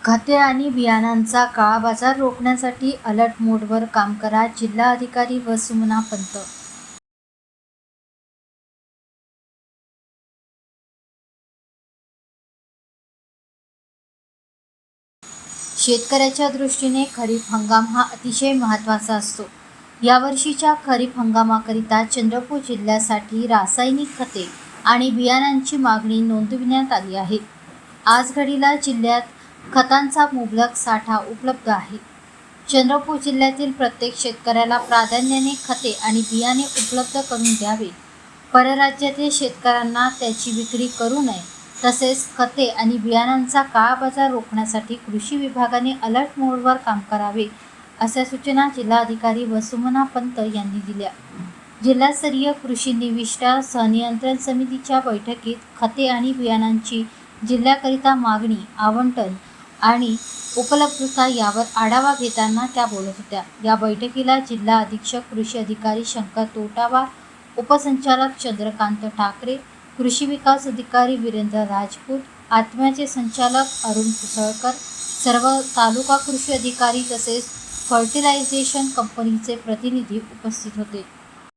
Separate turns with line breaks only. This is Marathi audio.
खते आणि बियाणांचा काळाबाजार रोखण्यासाठी अलर्ट मोडवर काम करा, जिल्हाधिकारी व सुमना पंत. शेतकऱ्याच्या दृष्टीने खरीप हंगाम हा अतिशय महत्त्वाचा असतो. यावर्षीच्या खरीप हंगामाकरिता चंद्रपूर जिल्ह्यासाठी रासायनिक खते आणि बियाणांची मागणी नोंदविण्यात आली आहे. आज घडीला जिल्ह्यात खतांचा मुबलक साठा उपलब्ध आहे. चंद्रपूर जिल्ह्यातील प्रत्येक शेतकऱ्याला प्राधान्याने खते आणि बियाणे उपलब्ध करून द्यावे. परराज्यातील शेतकऱ्यांना त्याची विक्री करू नये. तसेच खते आणि बियाणांचा काळाबाजार रोखण्यासाठी कृषी विभागाने अलर्ट मोडवर काम करावे, अशा सूचना जिल्हाधिकारी व सुमना पंत यांनी दिल्या. जिल्हास्तरीय कृषी निविष्ठा सहनियंत्रण समितीच्या बैठकीत खते आणि बियाणांची जिल्ह्याकरिता मागणी, आवंटन आणि उपलब्धता यावर आढावा घेताना त्या बोलत होत्या. या बैठकीला जिल्हा अधीक्षक कृषी अधिकारी शंकर तोटावार, उपसंचालक चंद्रकांत ठाकरे, कृषी विकास अधिकारी वीरेंद्र राजपूत, आत्म्याचे संचालक अरुण कुसळकर, सर्व तालुका कृषी अधिकारी तसेच फर्टिलायझेशन कंपनीचे प्रतिनिधी उपस्थित होते.